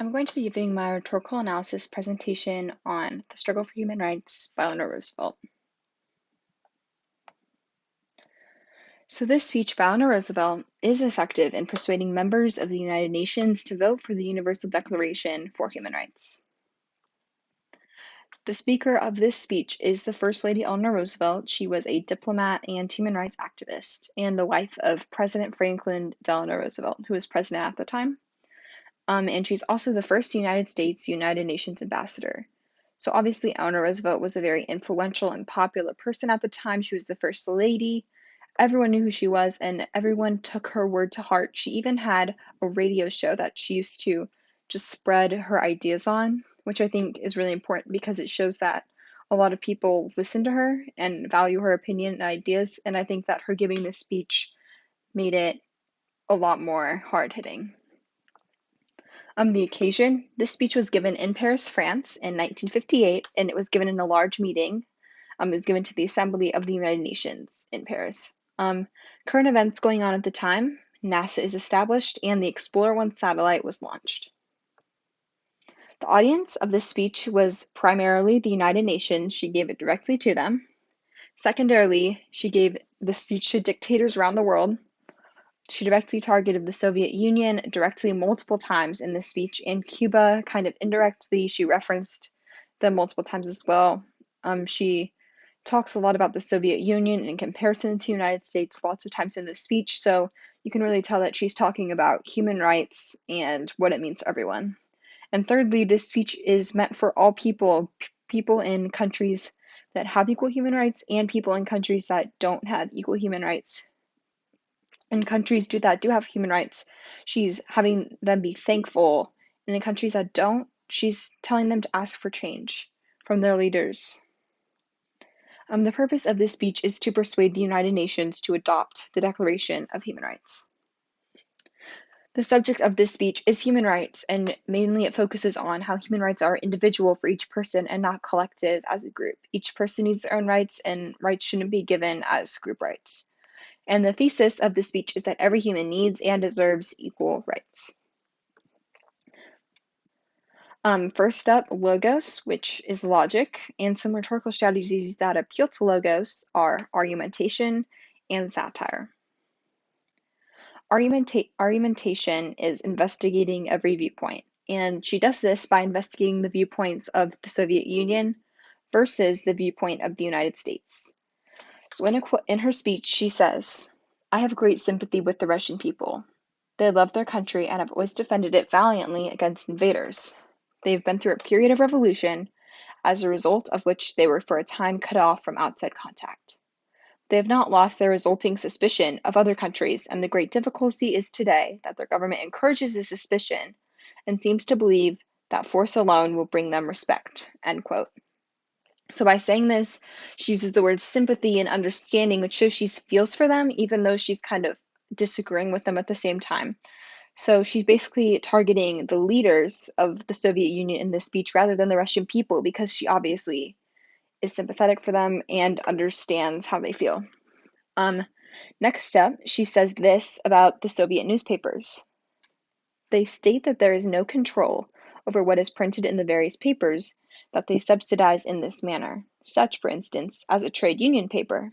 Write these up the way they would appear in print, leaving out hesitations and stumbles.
I'm going to be giving my rhetorical analysis presentation on The Struggle for Human Rights by Eleanor Roosevelt. So this speech by Eleanor Roosevelt is effective in persuading members of the United Nations to vote for the Universal Declaration for Human Rights. The speaker of this speech is the First Lady Eleanor Roosevelt. She was a diplomat and human rights activist, and the wife of President Franklin Delano Roosevelt, who was president at the time. And she's also the first United States United Nations ambassador. So obviously, Eleanor Roosevelt was a very influential and popular person at the time. She was the first lady. Everyone knew who she was, and everyone took her word to heart. She even had a radio show that she used to just spread her ideas on, which I think is really important because it shows that a lot of people listen to her and value her opinion and ideas. And I think that her giving this speech made it a lot more hard-hitting. The occasion, this speech was given in Paris, France in 1958, and it was given in a large meeting. It was given to the Assembly of the United Nations in Paris. Current events going on at the time, NASA is established, and the Explorer 1 satellite was launched. The audience of this speech was primarily the United Nations. She gave it directly to them. Secondarily, she gave the speech to dictators around the world. She directly targeted the Soviet Union directly multiple times in this speech, and Cuba kind of indirectly. She referenced them multiple times as well. She talks a lot about the Soviet Union in comparison to the United States lots of times in this speech, so you can really tell that she's talking about human rights and what it means to everyone. And thirdly, this speech is meant for all people, people in countries that have equal human rights and people in countries that don't have equal human rights. In countries that do have human rights, she's having them be thankful. And in countries that don't, she's telling them to ask for change from their leaders. The purpose of this speech is to persuade the United Nations to adopt the Declaration of Human Rights. The subject of this speech is human rights, and mainly it focuses on how human rights are individual for each person and not collective as a group. Each person needs their own rights, and rights shouldn't be given as group rights. And the thesis of the speech is that every human needs and deserves equal rights. First up, logos, which is logic, and some rhetorical strategies that appeal to logos are argumentation and satire. Argumentation is investigating every viewpoint, and she does this by investigating the viewpoints of the Soviet Union versus the viewpoint of the United States. So in her speech, she says, "I have great sympathy with the Russian people. They love their country and have always defended it valiantly against invaders. They have been through a period of revolution, as a result of which they were for a time cut off from outside contact. They have not lost their resulting suspicion of other countries, and the great difficulty is today that their government encourages this suspicion and seems to believe that force alone will bring them respect." End quote. So by saying this, she uses the word sympathy and understanding, which shows she feels for them, even though she's kind of disagreeing with them at the same time. So she's basically targeting the leaders of the Soviet Union in this speech rather than the Russian people, because she obviously is sympathetic for them and understands how they feel. Next up, she says this about the Soviet newspapers. They state that there is no control over what is printed in the various papers that they subsidize in this manner, such, for instance, as a trade union paper.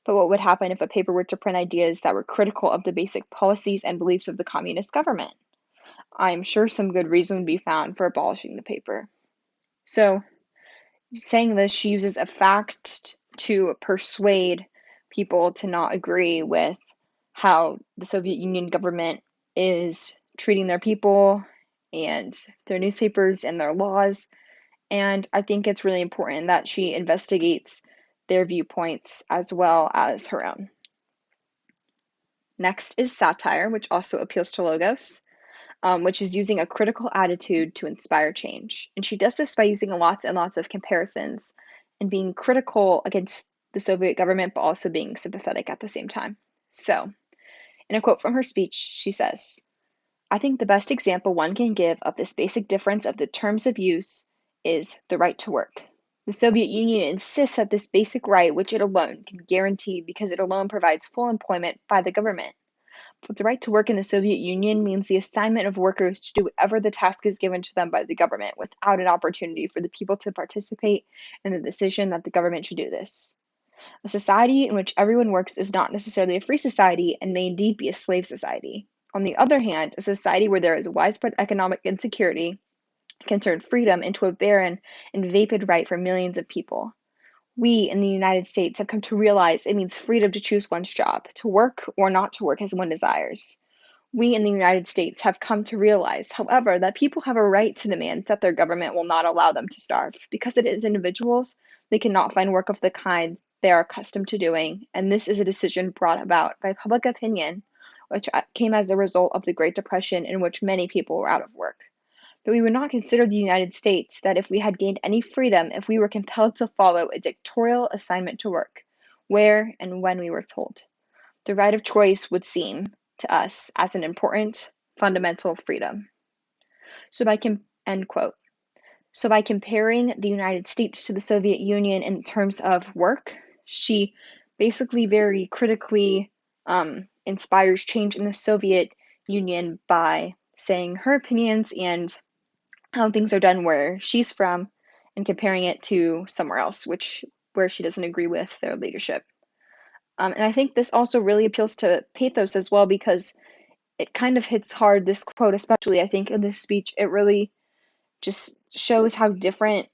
But what would happen if a paper were to print ideas that were critical of the basic policies and beliefs of the communist government? I am sure some good reason would be found for abolishing the paper. So, saying this, she uses a fact to persuade people to not agree with how the Soviet Union government is treating their people and their newspapers and their laws. And I think it's really important that she investigates their viewpoints as well as her own. Next is satire, which also appeals to logos, which is using a critical attitude to inspire change. And she does this by using lots and lots of comparisons and being critical against the Soviet government, but also being sympathetic at the same time. So, in a quote from her speech, she says, "I think the best example one can give of this basic difference of the terms of use is the right to work. The Soviet Union insists that this basic right, which it alone can guarantee because it alone provides full employment by the government. But the right to work in the Soviet Union means the assignment of workers to do whatever the task is given to them by the government without an opportunity for the people to participate in the decision that the government should do this. A society in which everyone works is not necessarily a free society and may indeed be a slave society. On the other hand, a society where there is widespread economic insecurity can turn freedom into a barren and vapid right for millions of people. We in the United States have come to realize it means freedom to choose one's job, to work or not to work as one desires. We in the United States have come to realize, however, that people have a right to demand that their government will not allow them to starve, because it is individuals, they cannot find work of the kind they are accustomed to doing, and this is a decision brought about by public opinion, which came as a result of the Great Depression in which many people were out of work. But we would not consider the United States that if we had gained any freedom, if we were compelled to follow a dictatorial assignment to work, where and when we were told. The right of choice would seem to us as an important fundamental freedom. End quote. So by comparing the United States to the Soviet Union in terms of work, she basically very critically inspires change in the Soviet Union by saying her opinions and how things are done where she's from and comparing it to somewhere else, where she doesn't agree with their leadership. And I think this also really appeals to pathos as well, because it kind of hits hard, this quote, especially I think in this speech. It really just shows how different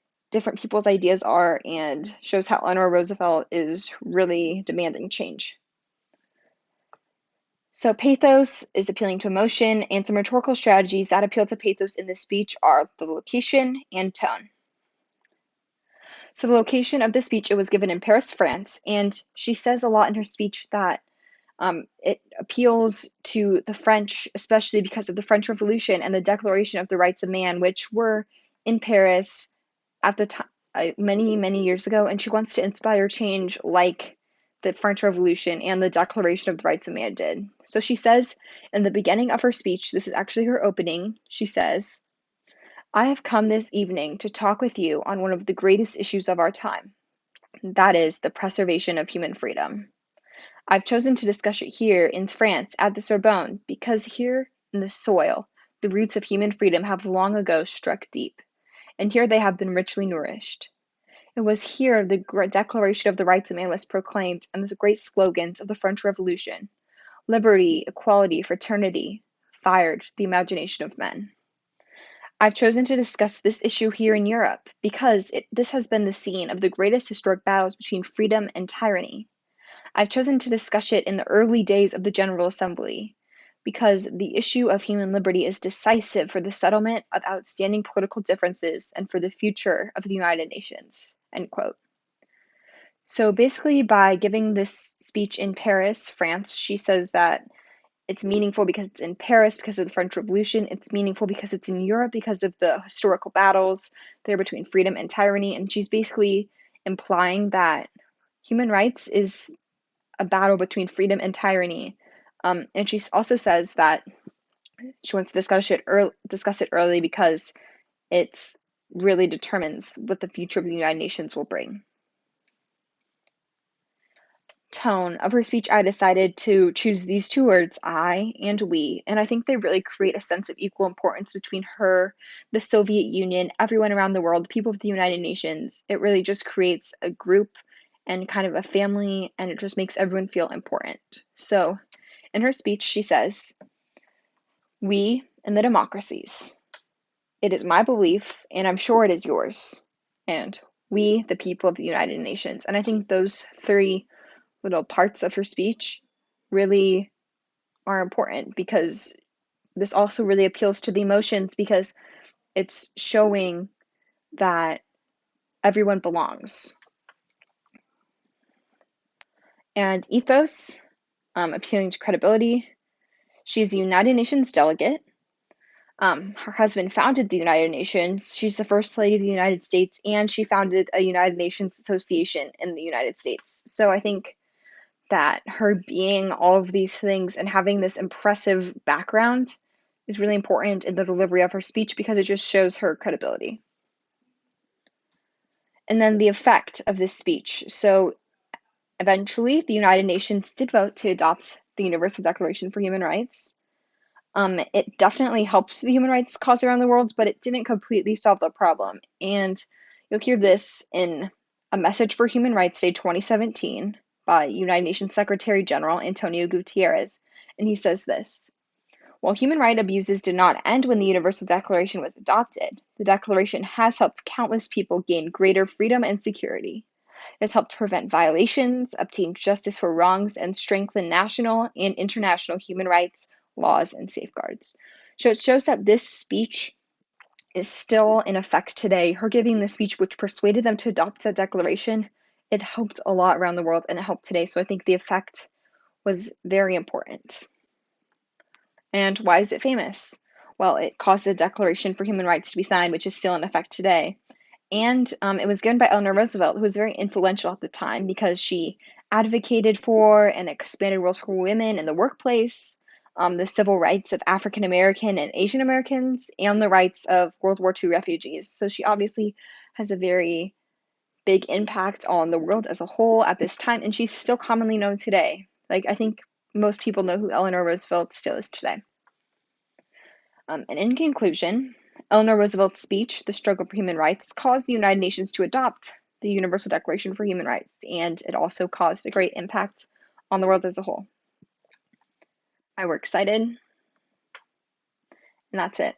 people's ideas are and shows how Eleanor Roosevelt is really demanding change. So pathos is appealing to emotion, and some rhetorical strategies that appeal to pathos in this speech are the location and tone. So the location of the speech, it was given in Paris, France, and she says a lot in her speech that it appeals to the French, especially because of the French Revolution and the Declaration of the Rights of Man, which were in Paris at the time, many, many years ago, and she wants to inspire change like the French Revolution and the Declaration of the Rights of Man did. So she says in the beginning of her speech, this is actually her opening, she says, "I have come this evening to talk with you on one of the greatest issues of our time. That is the preservation of human freedom. I've chosen to discuss it here in France at the Sorbonne because here in the soil, the roots of human freedom have long ago struck deep, and here they have been richly nourished. It was here the Declaration of the Rights of Man was proclaimed, and the great slogans of the French Revolution, liberty, equality, fraternity, fired the imagination of men. I've chosen to discuss this issue here in Europe because this has been the scene of the greatest historic battles between freedom and tyranny. I've chosen to discuss it in the early days of the General Assembly because the issue of human liberty is decisive for the settlement of outstanding political differences and for the future of the United Nations." End quote. So basically, by giving this speech in Paris, France, she says that it's meaningful because it's in Paris because of the French Revolution. It's meaningful because it's in Europe because of the historical battles there between freedom and tyranny. And she's basically implying that human rights is a battle between freedom and tyranny. And she also says that she wants to discuss it early because it really determines what the future of the United Nations will bring. Tone of her speech, I decided to choose these two words, I and we, and I think they really create a sense of equal importance between her, the Soviet Union, everyone around the world, the people of the United Nations. It really just creates a group and kind of a family, and it just makes everyone feel important. So in her speech, she says, "We and the democracies. It is my belief, and I'm sure it is yours, and we, the people of the United Nations." And I think those three little parts of her speech really are important because this also really appeals to the emotions because it's showing that everyone belongs. And ethos, appealing to credibility. She's a United Nations delegate. Her husband founded the United Nations. She's the First Lady of the United States, and she founded a United Nations Association in the United States. So I think that her being all of these things and having this impressive background is really important in the delivery of her speech because it just shows her credibility. And then the effect of this speech. So Eventually, the United Nations did vote to adopt the Universal Declaration for Human Rights. It definitely helped the human rights cause around the world, but it didn't completely solve the problem. And you'll hear this in a message for Human Rights Day 2017 by United Nations Secretary General Antonio Guterres. And he says this: while human rights abuses did not end when the Universal Declaration was adopted, the Declaration has helped countless people gain greater freedom and security. It has helped prevent violations, obtain justice for wrongs, and strengthen national and international human rights, laws, and safeguards. So it shows that this speech is still in effect today. Her giving the speech, which persuaded them to adopt that declaration, it helped a lot around the world and it helped today. So I think the effect was very important. And why is it famous? Well, it caused a Declaration for Human Rights to be signed, which is still in effect today. And it was given by Eleanor Roosevelt, who was very influential at the time because she advocated for and expanded rules for women in the workplace, the civil rights of African American and Asian Americans, and the rights of World War II refugees. So she obviously has a very big impact on the world as a whole at this time, and she's still commonly known today. Like, I think most people know who Eleanor Roosevelt still is today. And in conclusion, Eleanor Roosevelt's speech, The Struggle for Human Rights, caused the United Nations to adopt the Universal Declaration for Human Rights, and it also caused a great impact on the world as a whole. I were excited, and that's it.